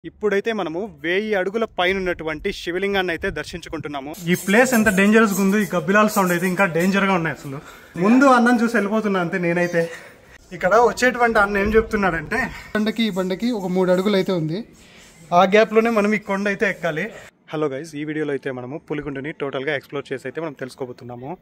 ఇప్పుడైతే మనము 1000 అడుగుల పైన ఉన్నటువంటి శివలింగాన్ని అయితే దర్శించుకుంటున్నాము. ఈ ప్లేస్ ఎంత డేంజరస్ గా ఉందో, ఈ గబ్బిలాల సౌండ్ అయితే ఇంకా డేంజర్ గా ఉన్నాయి. అసలు ముందు అన్నం చూసి వెళ్ళిపోతున్నా అంతే నేనైతే. ఇక్కడ వచ్చేటువంటి అన్న ఏం చెప్తున్నాడంటే ఈ బండకి ఒక 3 అడుగులు అయితే ఉంది, ఆ గ్యాప్ లోనే మనం ఈ కొండ అయితే ఎక్కాలి. హలో గైస్, ఈ వీడియోలో అయితే మనము పులిగుండుని టోటల్ గా ఎక్స్ప్లోర్ చేసి అయితే మనం తెలుసుకోబోతున్నాము.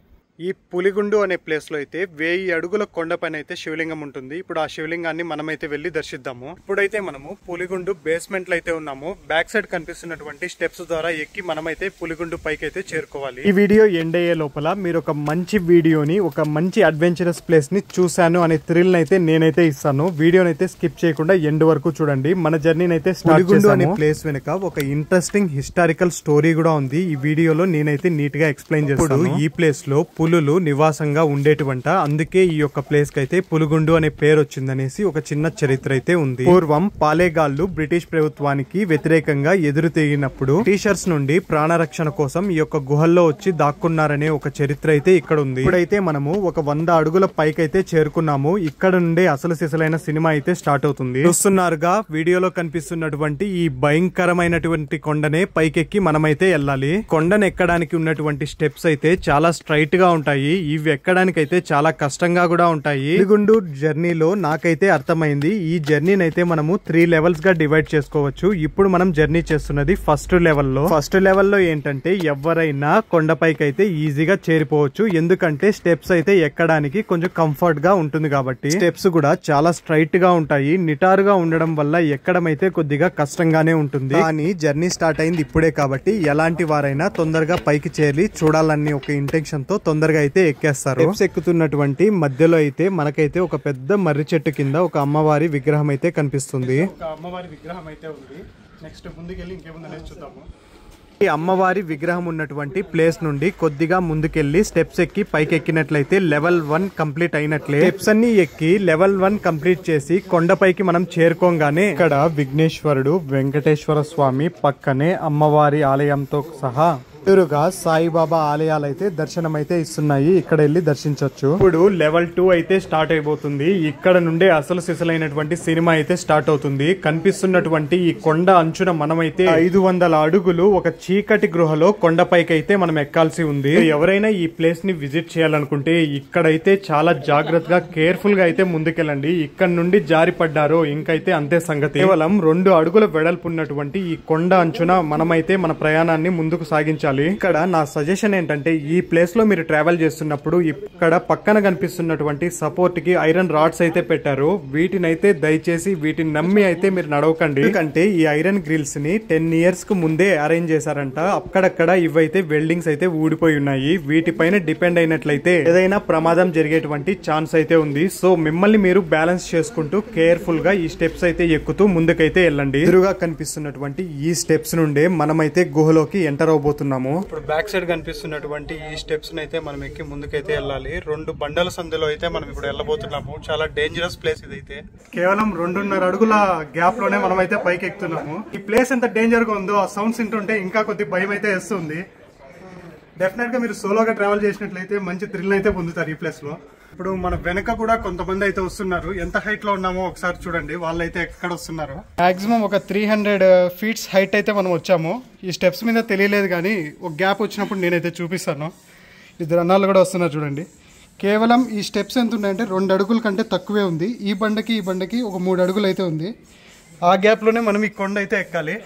ఈ పులిగుండు అనే ప్లేస్ లో అయితే 1000 అడుగుల కొండ పైన అయితే శివలింగం ఉంటుంది. ఇప్పుడు ఆ శివలింగాన్ని మనమైతే వెళ్లి దర్శిద్దాము. ఇప్పుడైతే మనము పులిగుండు బేస్మెంట్ లో అయితే ఉన్నాము. బ్యాక్ సైడ్ కనిపిస్తున్నటువంటి స్టెప్స్ ద్వారా ఎక్కి మనమైతే పులిగుండు పైకి అయితే చేరుకోవాలి. ఈ వీడియో ఎండ్ అయ్యే లోపల మీరు ఒక మంచి వీడియోని, ఒక మంచి అడ్వెంచరస్ ప్లేస్ ని చూశాను అనే థ్రిల్ అయితే నేనైతే ఇస్తాను. వీడియోని అయితే స్కిప్ చేయకుండా ఎండ్ వరకు చూడండి. మన జర్నీని అయితే పులిగుండు అనే ప్లేస్ వెనుక ఒక ఇంట్రెస్టింగ్ హిస్టారికల్ స్టోరీ కూడా ఉంది. ఈ వీడియోలో నేనైతే నీట్ గా ఎక్స్ప్లెయిన్ చేస్తాను. ఈ ప్లేస్ లో పులులు నివాసంగా ఉండేటివంట, అందుకే ఈ యొక్క ప్లేస్ కి అయితే పులిగుండు అనే పేరు వచ్చిందనేసి ఒక చిన్న చరిత్ర అయితే ఉంది. పూర్వం పాలేగాళ్లు బ్రిటిష్ ప్రభుత్వానికి వ్యతిరేకంగా ఎదురు తిరిగినప్పుడు బ్రిటిషర్స్ నుండి ప్రాణరక్షణ కోసం ఈ యొక్క గుహల్లో వచ్చి దాక్కున్నారనే ఒక చరిత్ర అయితే ఇక్కడ ఉంది. ఇప్పుడైతే మనము ఒక 100 అడుగుల పైకి అయితే చేరుకున్నాము. ఇక్కడ నుండి అసలు సిసలైన సినిమా అయితే స్టార్ట్ అవుతుంది. చూస్తున్నారుగా వీడియోలో కనిపిస్తున్నటువంటి ఈ భయంకరమైనటువంటి కొండనే పైకెక్కి మనమైతే వెళ్ళాలి. కొండను ఎక్కడానికి ఉన్నటువంటి స్టెప్స్ అయితే చాలా స్ట్రైట్ గా ఉంటాయి. ఇవి ఎక్కడానికి అయితే చాలా కష్టంగా కూడా ఉంటాయి. పులిగుండు జర్నీలో నాకైతే అర్థమైంది, ఈ జర్నీని అయితే మనము 3 లెవెల్స్ గా డివైడ్ చేసుకోవచ్చు. ఇప్పుడు మనం జర్నీ చేస్తున్నది ఫస్ట్ లెవెల్లో. ఫస్ట్ లెవెల్లో ఏంటంటే ఎవరైనా కొండపైకి అయితే ఈజీగా చేరిపోవచ్చు, ఎందుకంటే స్టెప్స్ అయితే ఎక్కడానికి కొంచెం కంఫర్ట్ గా ఉంటుంది కాబట్టి. స్టెప్స్ కూడా చాలా స్ట్రైట్ గా ఉంటాయి. నిటారుగా ఉండడం వల్ల ఎక్కడం అయితే కొద్దిగా కష్టంగానే ఉంటుంది. కానీ జర్నీ స్టార్ట్ అయింది ఇప్పుడే కాబట్టి ఎలాంటి వారైనా తొందరగా పైకి చేరి చూడాలని ఒక ఇంటెన్షన్ తో తొందరగా అయితే ఎక్కేస్తారు. స్టెప్స్ ఎక్కుతున్నటువంటి మధ్యలో అయితే మనకైతే ఒక పెద్ద మర్రి చెట్టు కింద ఒక అమ్మవారి విగ్రహం అయితే కనిపిస్తుంది. ఒక అమ్మవారి విగ్రహం అయితే ఉంది. నెక్స్ట్ ముందుకెళ్ళి ఇంకేముందనేది చూద్దాము. ఈ అమ్మవారి విగ్రహం ఉన్నటువంటి ప్లేస్ నుండి కొద్దిగా ముందుకెళ్లి స్టెప్స్ ఎక్కి పైకి ఎక్కినట్లయితే లెవెల్ 1 కంప్లీట్ అయినట్లే. స్టెప్స్ అన్ని ఎక్కి లెవెల్ 1 కంప్లీట్ చేసి కొండపైకి మనం చేరుకోగానే ఇక్కడ విఘ్నేశ్వరుడు, వెంకటేశ్వర స్వామి పక్కనే అమ్మవారి ఆలయంతో సహా ఎదురుగా సాయిబాబా ఆలయాలు అయితే దర్శనం అయితే ఇస్తున్నాయి. ఇక్కడ వెళ్ళి దర్శించవచ్చు. ఇప్పుడు లెవెల్ 2 అయితే స్టార్ట్ అయిపోతుంది. ఇక్కడ నుండే అసలు సిసలైనటువంటి సినిమా అయితే స్టార్ట్ అవుతుంది. కనిపిస్తున్నటువంటి ఈ కొండ అంచున మనమైతే 500 అడుగులు ఒక చీకటి గృహలో కొండపైకి అయితే మనం ఎక్కాల్సి ఉంది. ఎవరైనా ఈ ప్లేస్ ని విజిట్ చేయాలనుకుంటే ఇక్కడైతే చాలా జాగ్రత్తగా కేర్ఫుల్ గా అయితే ముందుకెళ్ళండి. ఇక్కడ నుండి జారి పడ్డారో ఇంకైతే అంతే సంగతి. కేవలం 2 అడుగుల వెడల్పు ఉన్నటువంటి ఈ కొండ అంచున మనమైతే మన ప్రయాణాన్ని ముందుకు సాగించాలి. ఇక్కడ నా సజెషన్ ఏంటంటే ఈ ప్లేస్ లో మీరు ట్రావెల్ చేస్తున్నప్పుడు ఇక్కడ పక్కన కనిపిస్తున్నటువంటి సపోర్ట్ కి ఐరన్ రాడ్స్ అయితే పెట్టారు. వీటినైతే దయచేసి వీటిని నమ్మి అయితే మీరు నడవకండి, ఎందుకంటే ఈ ఐరన్ గ్రిల్స్ ని 10 ఇయర్స్ కు ముందే అరేంజ్ చేశారంట. అక్కడక్కడ ఇవైతే వెల్డింగ్స్ అయితే ఊడిపోయి ఉన్నాయి. వీటిపైన డిపెండ్ అయినట్లయితే ఏదైనా ప్రమాదం జరిగేటువంటి ఛాన్స్ అయితే ఉంది. సో మిమ్మల్ని మీరు బ్యాలెన్స్ చేసుకుంటూ కేర్ఫుల్ గా ఈ స్టెప్స్ అయితే ఎక్కుతూ ముందుకైతే వెళ్ళండి. ఎదురుగా కనిపిస్తున్నటువంటి ఈ స్టెప్స్ నుండే మనమైతే గుహలోకి ఎంటర్ అవబోతున్నాము. ఇప్పుడు బ్యాక్ సైడ్ కనిపిస్తున్నటువంటి ఈ స్టెప్స్ అయితే మనం ఎక్కి ముందుకైతే వెళ్ళాలి. 2 బండల సందులో అయితే మనం ఇప్పుడు వెళ్ళబోతున్నాము. చాలా డేంజరస్ ప్లేస్ ఇదైతే. కేవలం 2.5 అడుగుల గ్యాప్ లోనే మనం అయితే పైకి ఎక్కుతున్నాము. ఈ ప్లేస్ ఎంత డేంజర్ గా ఉందో ఆ సౌండ్స్ వింటుంటే ఇంకా కొద్ది భయం అయితే వేస్తుంది. డెఫినెట్ గా మీరు సోలోగా ట్రావెల్ చేసినట్లయితే మంచి థ్రిల్ అయితే పొందుతారు ఈ ప్లేస్ లో. ఇప్పుడు మన వెనక కూడా కొంతమంది అయితే వస్తున్నారు. ఎంత హైట్ లో ఉన్నామో ఒకసారి చూడండి. వాళ్ళైతే ఎక్కడ వస్తున్నారు. మాక్సిమం ఒక 300 ఫీట్స్ హైట్ అయితే మనం వచ్చాము. ఈ స్టెప్స్ మీద తెలియలేదు కానీ ఒక గ్యాప్ వచ్చినప్పుడు నేనైతే చూపిస్తాను. 2 అన్నాళ్ళు కూడా వస్తున్నారు చూడండి. కేవలం ఈ స్టెప్స్ ఎంత ఉన్నాయంటే 2 అడుగుల కంటే తక్కువే ఉంది. ఈ బండకి ఒక 3 అడుగులు అయితే ఉంది. ఆ గ్యాప్ లోనే మనం ఈ కొండ అయితే ఎక్కాలి.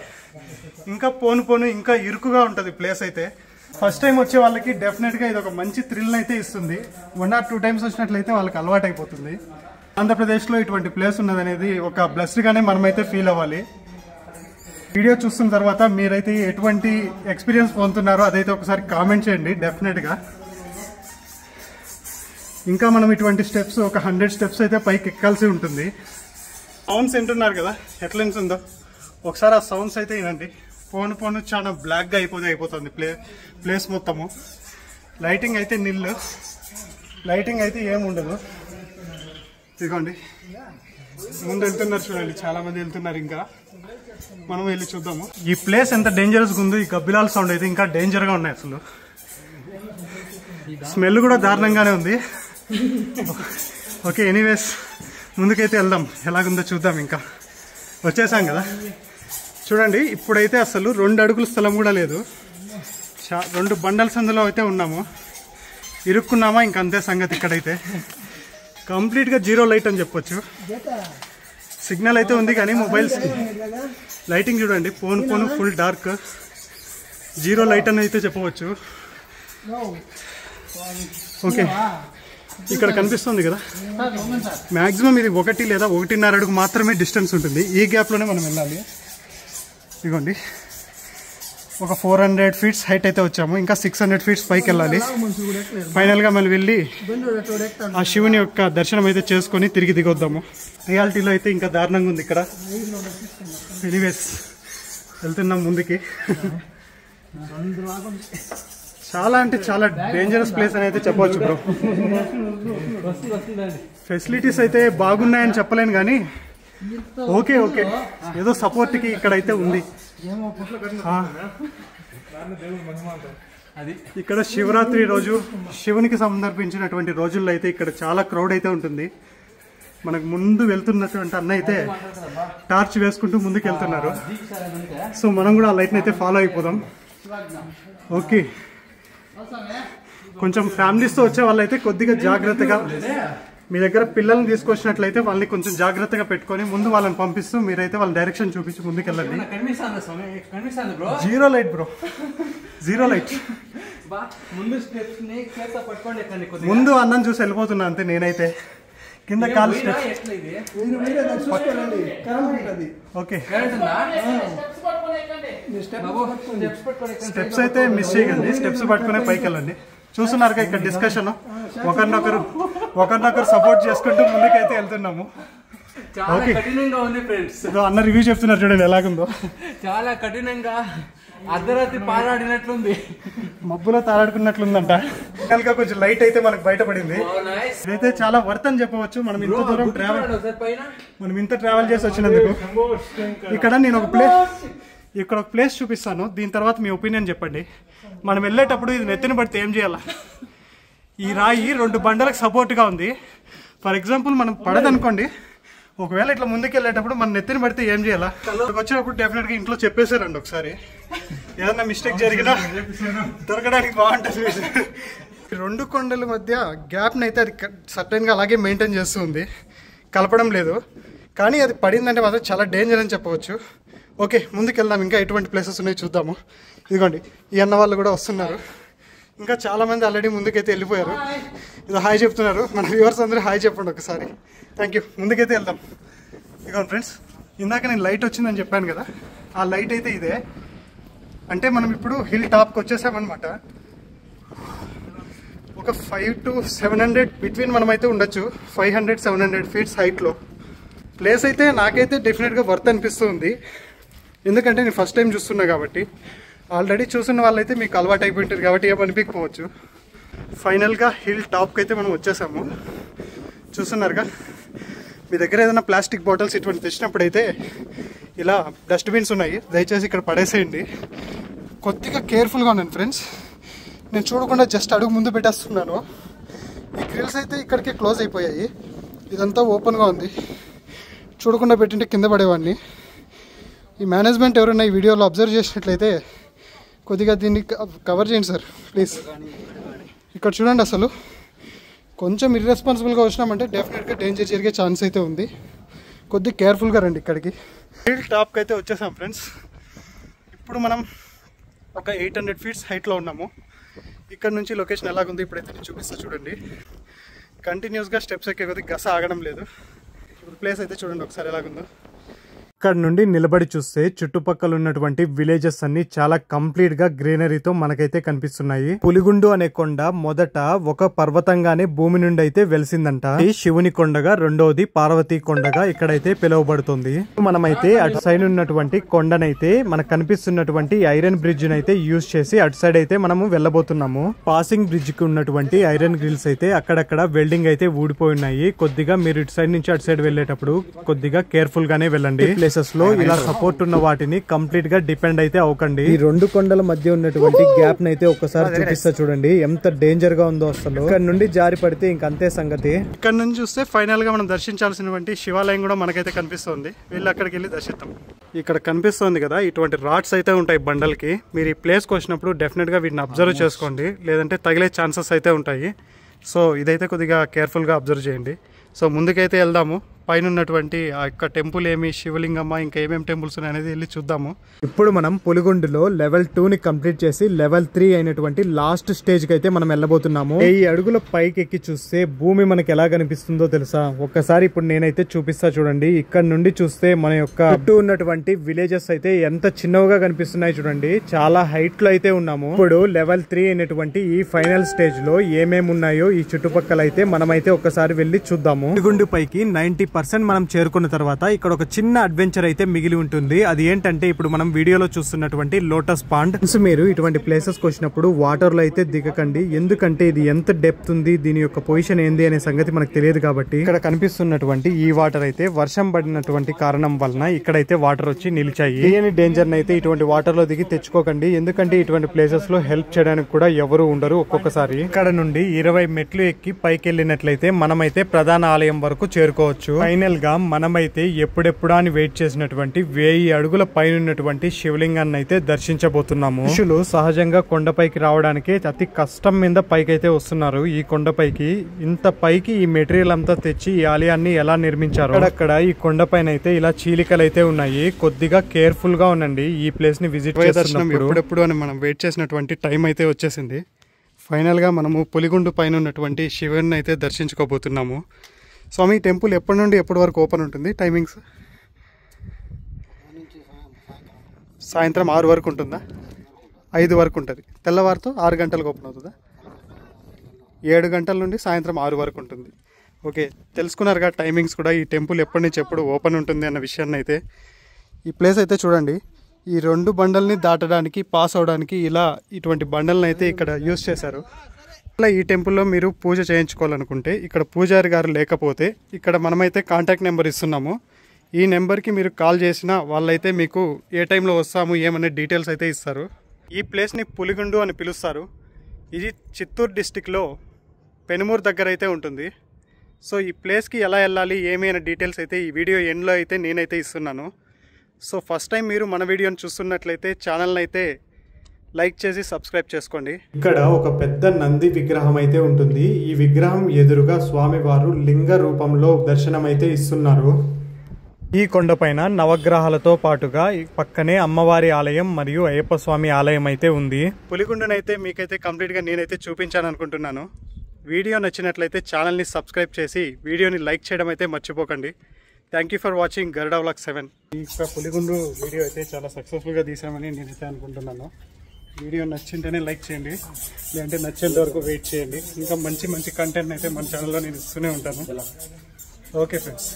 ఇంకా పోను ఇంకా ఇరుకుగా ఉంటుంది ప్లేస్ అయితే. ఫస్ట్ టైం వచ్చే వాళ్ళకి డెఫినెట్ గా ఇది ఒక మంచి థ్రిల్ అయితే ఇస్తుంది. 1 or 2 టైమ్స్ వచ్చినట్లయితే వాళ్ళకి అలవాటు అయిపోతుంది. ఆంధ్రప్రదేశ్ లో ఇటువంటి ప్లేస్ ఉన్నదనేది ఒక బ్లెస్డ్ గానే మనమైతే ఫీల్ అవ్వాలి. వీడియో చూస్తున్న తర్వాత మీరైతే ఎటువంటి ఎక్స్పీరియన్స్ పొందుతున్నారో అదైతే ఒకసారి కామెంట్ చేయండి డెఫినెట్ గా. ఇంకా మనం ఇటువంటి స్టెప్స్ ఒక 100 స్టెప్స్ అయితే పైకి ఎక్కాల్సి ఉంటుంది. సౌండ్స్ వింటున్నారు కదా ఎట్లా ఉందో ఒకసారి ఆ సౌండ్స్ అయితే వినండి. పోను చాలా బ్లాక్ గా అయిపోతుంది ప్లేస్ మొత్తము. లైటింగ్ అయితే నిల్లు, లైటింగ్ అయితే ఏముండదు. ఇదిగోండి ముందు వెళ్తున్నారు చూడండి, చాలా మంది వెళ్తున్నారు. ఇంకా మనం వెళ్ళి చూద్దాము. ఈ ప్లేస్ ఎంత డేంజరస్ గా ఉందో, ఈ గబ్బిలాల సౌండ్ అయితే ఇంకా డేంజర్ గా ఉన్నాయి. అసలు స్మెల్ కూడా దారుణంగానే ఉంది. ఓకే, ఎనీవేస్ ముందుకైతే వెళ్దాం. ఎలాగుందో చూద్దాం. ఇంకా వచ్చేసాం కదా. చూడండి ఇప్పుడైతే అసలు 2 అడుగుల స్థలం కూడా లేదు. 2 బండల సందులో అయితే ఉన్నాము. ఇరుక్కున్నామా ఇంకంతే సంగతి. ఇక్కడైతే కంప్లీట్గా జీరో లైట్ అని చెప్పొచ్చు. సిగ్నల్ అయితే ఉంది కానీ మొబైల్స్ లైటింగ్ చూడండి, phone full dark, zero light అని అయితే చెప్పవచ్చు. ఓకే, ఇక్కడ కనిపిస్తుంది కదా, మ్యాక్సిమం ఇది 1 లేదా 1.5 అడుగు మాత్రమే డిస్టెన్స్ ఉంటుంది. ఈ గ్యాప్లోనే మనం వెళ్ళాలి. ఇదిగోండి, ఒక 400 ఫీట్స్ హైట్ అయితే వచ్చాము. ఇంకా 600 ఫీట్స్ పైకి వెళ్ళాలి. ఫైనల్గా మనం వెళ్ళి ఆ శివుని యొక్క దర్శనం అయితే చేసుకొని తిరిగి దిగొద్దాము. రియాలిటీలో అయితే ఇంకా దారుణంగా ఉంది ఇక్కడ. ఎనీవేస్ వెళ్తున్నాం ముందుకి. చాలా అంటే చాలా డేంజరస్ ప్లేస్ అని అయితే చెప్పవచ్చు బ్రో. ఫెసిలిటీస్ అయితే బాగున్నాయని చెప్పలేను కానీ ఓకే ఏదో సపోర్ట్కి ఇక్కడైతే ఉంది. ఇక్కడ శివరాత్రి రోజు శివునికి సమర్పించినటువంటి రోజుల్లో అయితే ఇక్కడ చాలా క్రౌడ్ అయితే ఉంటుంది. మనకు ముందు వెళ్తున్నటువంటి అన్న అయితే టార్చ్ వేసుకుంటూ ముందుకు వెళ్తున్నారు. సో మనం కూడా ఆ లైట్ని అయితే ఫాలో అయిపోదాం. ఓకే, కొంచెం ఫ్యామిలీస్తో వచ్చే వాళ్ళైతే కొద్దిగా జాగ్రత్తగా, మీ దగ్గర పిల్లల్ని తీసుకొచ్చినట్లయితే వాళ్ళని కొంచెం జాగ్రత్తగా పెట్టుకొని ముందు వాళ్ళని పంపిస్తూ మీరైతే వాళ్ళ డైరెక్షన్ చూపించి ముందుకు వెళ్ళండి. Zero light bro, zero light. ముందు అన్నం చూసి వెళ్ళిపోతున్నా అంతే. నేనైతే కింద కాలు ఓకే, స్టెప్స్ అయితే మిస్ చేయకండి. స్టెప్స్ పట్టుకునే పైకి వెళ్ళండి. చూస్తున్నారుగా ఇక్కడ డిస్కషన్, ఒకరినొకరు సపోర్ట్ చేసుకుంటూ ముందుకైతే వెళ్తున్నాము. ఓకే, అన్న రివ్యూ చెప్తున్నారు చూడండి ఎలాగుందో. చాలా కఠినంగా అర్ధరాత్రి పారాడినట్లుంది, మబ్బులో తారాడుకున్నట్లుందంట. కొంచెం లైట్ అయితే మనకు బయటపడింది. ఇదైతే చాలా వర్త్ అని చెప్పవచ్చు. మనం ఇంత దూరం ట్రావెల్ చేసి వచ్చినందుకు. ఇక్కడ నేను ఒక ప్లేస్ చూపిస్తాను. దీని తర్వాత మీ ఒపీనియన్ చెప్పండి. మనం వెళ్ళేటప్పుడు ఇది నెత్తిన పడితే ఏం చేయాలా? ఈ రాయి 2 బండలకు సపోర్ట్గా ఉంది. ఫర్ ఎగ్జాంపుల్ మనం పడదనుకోండి, ఒకవేళ ఇట్లా ముందుకు వెళ్ళేటప్పుడు మన నెత్తిన పడితే ఏం చేయాలా? వచ్చినప్పుడు డెఫినెట్గా ఇంట్లో చెప్పేశారండి. ఒకసారి ఏదన్నా మిస్టేక్ జరిగినా దొరకడానికి బాగుంటుంది. 2 కొండల మధ్య గ్యాప్ని అయితే అది సర్టెన్గా అలాగే మెయింటైన్ చేస్తుంది, కలపడం లేదు. కానీ అది పడిందంటే మాత్రం చాలా డేంజర్ అని చెప్పవచ్చు. ఓకే, ముందుకు వెళ్దాం. ఇంకా ఎటువంటి ప్లేసెస్ ఉన్నాయో చూద్దాము. ఇదిగోండి, ఈ అన్న వాళ్ళు కూడా వస్తున్నారు. ఇంకా చాలామంది ఆల్రెడీ ముందుకైతే వెళ్ళిపోయారు. ఇది హాయ్ చెప్తున్నారు. మన వ్యూవర్స్ అందరూ హాయ్ చెప్పండి ఒకసారి. Thank you. ముందుకైతే వెళ్దాం. ఇదిగోండి ఫ్రెండ్స్, ఇందాక నేను లైట్ వచ్చిందని చెప్పాను కదా, ఆ లైట్ అయితే ఇదే. అంటే మనం ఇప్పుడు హిల్ టాప్కి వచ్చేసామన్నమాట. ఒక 500 to 700 బిట్వీన్ మనమైతే ఉండొచ్చు. 500-700 ఫీట్స్ హైట్లో. ప్లేస్ అయితే నాకైతే డెఫినెట్గా వర్త్ అనిపిస్తుంది. ఎందుకంటే నేను ఫస్ట్ టైం చూస్తున్నా కాబట్టి. ఆల్రెడీ చూసిన వాళ్ళైతే మీకు అలవాటు అయిపోయింటారు కాబట్టి ఏమనిపించకపోవచ్చు. ఫైనల్గా హిల్ టాప్కి అయితే మనం వచ్చేసాము. చూస్తున్నారుగా, మీ దగ్గర ఏదైనా ప్లాస్టిక్ బాటిల్స్ ఇటువంటి తెచ్చినప్పుడు అయితే ఇలా డస్ట్బిన్స్ ఉన్నాయి, దయచేసి ఇక్కడ పడేసేయండి. కొద్దిగా కేర్ఫుల్గా ఉన్నాను ఫ్రెండ్స్. నేను చూడకుండా జస్ట్ అడుగు ముందు పెట్టేస్తున్నాను. ఈ గ్రిల్స్ అయితే ఇక్కడికి క్లోజ్ అయిపోయాయి. ఇదంతా ఓపెన్గా ఉంది. చూడకుండా పెట్టింటే కింద పడేవాడిని. ఈ మేనేజ్మెంట్ ఎవరైనా ఈ వీడియోలో అబ్జర్వ్ చేసినట్లయితే కొద్దిగా దీన్ని కవర్ చేయండి సార్ ప్లీజ్. ఇక్కడ చూడండి, అసలు కొంచెం ఇర్రెస్పాన్సిబుల్గా వచ్చినామంటే డెఫినెట్గా డేంజర్ జరిగే ఛాన్స్ అయితే ఉంది. కొద్దిగా కేర్ఫుల్గా రండి. ఇక్కడికి హిల్ టాప్కి అయితే వచ్చేసాం ఫ్రెండ్స్. ఇప్పుడు మనం ఒక 800 ఫీట్స్ హైట్లో ఉన్నాము. ఇక్కడ నుంచి లొకేషన్ ఎలాగుంది ఇప్పుడైతే నేను చూపిస్తా చూడండి. కంటిన్యూస్గా స్టెప్స్ ఎక్కే కొద్దిగా గస ఆగడం లేదు. ఇప్పుడు ప్లేస్ అయితే చూడండి ఒకసారి ఎలాగుందో. ఇక్కడ నుండి నిలబడి చూస్తే చుట్టుపక్కల ఉన్నటువంటి విలేజెస్ అన్ని చాలా కంప్లీట్ గా గ్రీనరీతో మనకైతే కనిపిస్తున్నాయి. పులిగుండు అనే కొండ మొదట ఒక పర్వతంగానే భూమి నుండి అయితే వెలిసిందంట. శివుని కొండగా, రెండోది పార్వతీ కొండగా ఇక్కడైతే పిలువబడుతుంది. మనమైతే అటు సైడ్ ఉన్నటువంటి కొండనైతే మనకు కనిపిస్తున్నటువంటి ఐరన్ బ్రిడ్జ్ అయితే యూజ్ చేసి అటు సైడ్ అయితే మనము వెళ్ళబోతున్నాము. పాసింగ్ బ్రిడ్జ్ కి ఉన్నటువంటి ఐరన్ గ్రిల్స్ అయితే అక్కడక్కడ వెల్డింగ్ అయితే ఊడిపోయి ఉన్నాయి. కొద్దిగా మీరు ఇటు సైడ్ నుంచి అటు సైడ్ వెళ్ళేటప్పుడు కొద్దిగా కేర్ఫుల్ గానే వెళ్ళండి. లో ఇలా సపోర్ట్ ఉన్న వాటిని కంప్లీట్ గా డిపెండ్ అయితే అవ్వకండి. ఈ 2 కొండల మధ్య ఉన్నటువంటి గ్యాప్ నైతే ఒకసారి చూపిస్తా చూడండి ఎంత డేంజర్ గా ఉందో. అసలు ఇక్కడ నుండి జారి పడితే ఇంకంతే సంగతి. ఇక్కడ నుంచి చూస్తే ఫైనల్ గా మనం దర్శించాల్సినటువంటి శివాలయం కూడా మనకైతే కనిపిస్తుంది. వెళ్ళి అక్కడికి వెళ్ళి దర్శిద్దాం. ఇక్కడ కనిపిస్తుంది కదా, ఇటువంటి రాడ్స్ అయితే ఉంటాయి బండల్కి. మీరు ఈ ప్లేస్కి వచ్చినప్పుడు డెఫినెట్గా వీటిని అబ్జర్వ్ చేసుకోండి, లేదంటే తగిలే ఛాన్సెస్ అయితే ఉంటాయి. సో ఇదైతే కొద్దిగా కేర్ఫుల్గా అబ్జర్వ్ చేయండి. సో ముందుకైతే వెళ్దాము. పైన ఉన్నటువంటి ఆ యొక్క టెంపుల్ ఏమి, శివలింగమ్మ, ఇంకా ఏమేమి టెంపుల్స్ ఉన్నాయి అనేది వెళ్ళి చూద్దాము. ఇప్పుడు మనం పులిగుండులో లెవెల్ 2ని కంప్లీట్ చేసి లెవెల్ 3 అయినటువంటి లాస్ట్ స్టేజ్కి అయితే మనం వెళ్ళబోతున్నాము. ఈ అడుగుల పైకి ఎక్కి చూస్తే భూమి మనకి ఎలా కనిపిస్తుందో తెలుసా? ఒక్కసారి ఇప్పుడు నేనైతే చూపిస్తా చూడండి. ఇక్కడ నుండి చూస్తే మన యొక్క చుట్టూ ఉన్నటువంటి విలేజెస్ అయితే ఎంత చిన్నవిగా కనిపిస్తున్నాయి చూడండి. చాలా హైట్ లో అయితే ఉన్నాము. ఇప్పుడు లెవెల్ 3 అయినటువంటి ఈ ఫైనల్ స్టేజ్ లో ఏమేమి ఉన్నాయో ఈ చుట్టుపక్కల అయితే మనమైతే ఒక్కసారి వెళ్ళి చూద్దాము. పులిగుండు పైకి 90% మనం చేరుకున్న తర్వాత ఇక్కడ ఒక చిన్న అడ్వెంచర్ అయితే మిగిలి ఉంటుంది. అది ఏంటంటే ఇప్పుడు మనం వీడియోలో చూస్తున్నటువంటి లోటస్ పాండ్. మీరు ఇటువంటి ప్లేసెస్ కి వచ్చినప్పుడు వాటర్ లో అయితే దిగకండి, ఎందుకంటే ఇది ఎంత డెప్త్ ఉంది, దీని యొక్క పొజిషన్ ఏంది అనే సంగతి మనకు తెలియదు. కాబట్టి ఇక్కడ కనిపిస్తున్నటువంటి ఈ వాటర్ అయితే వర్షం పడినటువంటి కారణం వలన ఇక్కడైతే వాటర్ వచ్చి నిలిచాయి. తెలియని డేంజర్ అయితే ఇటువంటి వాటర్ లో దిగి తెచ్చుకోకండి, ఎందుకంటే ఇటువంటి ప్లేసెస్ లో హెల్ప్ చేయడానికి కూడా ఎవరు ఉండరు. ఒక్కొక్కసారి ఇక్కడ నుండి 20 మెట్లు ఎక్కి పైకి వెళ్ళినట్లయితే మనమైతే ప్రధాన ఆలయం వరకు చేరుకోవచ్చు. ఫైనల్ గా మనమైతే ఎప్పుడెప్పుడా అని వెయిట్ చేసినటువంటి 1000 అడుగుల పైన ఉన్నటువంటి శివలింగాన్ని అయితే దర్శించబోతున్నాము. మనుషులు సహజంగా కొండపైకి రావడానికి అతి కష్టం మీద పైకైతే వస్తున్నారు. ఈ కొండపైకి ఇంత పైకి ఈ మెటీరియల్ అంతా తెచ్చి ఈ ఆలయాన్ని ఎలా నిర్మించారు. అక్కడ ఈ కొండపైన అయితే ఇలా చీలికలు అయితే ఉన్నాయి. కొద్దిగా కేర్ఫుల్ గా ఉండండి ఈ ప్లేస్ ని విజిట్ చేస్తున్నప్పుడు. ఎప్పుడెప్పుడు అని మనం వెయిట్ చేసినటువంటి టైం అయితే వచ్చేసింది. ఫైనల్ గా మనము పులిగుండు పైన ఉన్నటువంటి శివుని అయితే దర్శించుకోబోతున్నాము. స్వామి, టెంపుల్ ఎప్పటి నుండి ఎప్పటి వరకు ఓపెన్ ఉంటుంది? టైమింగ్స్ సాయంత్రం 6 వరకు ఉంటుందా? 5 వరకు ఉంటుంది. తెల్లవారితో 6 గంటలకు ఓపెన్ అవుతుందా? 7 గంటల నుండి సాయంత్రం 6 వరకు ఉంటుంది. ఓకే, తెలుసుకున్నారుగా టైమింగ్స్ కూడా. ఈ టెంపుల్ ఎప్పటి నుంచి ఎప్పుడు ఓపెన్ ఉంటుంది అన్న విషయాన్ని అయితే. ఈ ప్లేస్ అయితే చూడండి, ఈ 2 బండల్ని దాటడానికి, పాస్ అవడానికి ఇలా ఇటువంటి బండల్ని అయితే ఇక్కడ యూజ్ చేశారు. అలా ఈ టెంపుల్లో మీరు పూజ చేయించుకోవాలనుకుంటే ఇక్కడ పూజారి గారు లేకపోతే ఇక్కడ మనమైతే కాంటాక్ట్ నెంబర్ ఇస్తున్నాము. ఈ నెంబర్కి మీరు కాల్ చేసినా వాళ్ళైతే మీకు ఏ టైంలో వస్తాము ఏమనే డీటెయిల్స్ అయితే ఇస్తారు. ఈ ప్లేస్ని పులిగుండు అని పిలుస్తారు. ఇది చిత్తూరు డిస్టిక్లో పెనుమూరు దగ్గర అయితే ఉంటుంది. సో ఈ ప్లేస్కి ఎలా వెళ్ళాలి ఏమి అనే డీటెయిల్స్ అయితే ఈ వీడియో ఎండ్లో అయితే నేనైతే ఇస్తున్నాను. సో ఫస్ట్ టైం మీరు మన వీడియోని చూస్తున్నట్లయితే ఛానల్ని అయితే లైక్ చేసి సబ్స్క్రైబ్ చేసుకోండి. ఇక్కడ ఒక పెద్ద నంది విగ్రహం అయితే ఉంటుంది. ఈ విగ్రహం ఎదురుగా స్వామివారు లింగ రూపంలో దర్శనం అయితే ఇస్తున్నారు. ఈ కొండపైన నవగ్రహాలతో పాటుగా పక్కనే అమ్మవారి ఆలయం మరియు అయ్యప్ప స్వామి ఆలయం అయితే ఉంది. పులిగుండునైతే మీకైతే కంప్లీట్గా నేనైతే చూపించాను అనుకుంటున్నాను. వీడియో నచ్చినట్లయితే ఛానల్ని సబ్స్క్రైబ్ చేసి వీడియోని లైక్ చేయడం అయితే మర్చిపోకండి. Thank you for watching Garuda vlogs 7. ఈ పులిగుండు వీడియో అయితే చాలా సక్సెస్ఫుల్గా తీసామని నేనైతే అనుకుంటున్నాను. వీడియో నచ్చింటేనే లైక్ చేయండి, లేదంటే నచ్చేంత వరకు వెయిట్ చేయండి. ఇంకా మంచి మంచి కంటెంట్ అయితే మన ఛానల్లో నేను ఇస్తూనే ఉంటాను. Okay friends.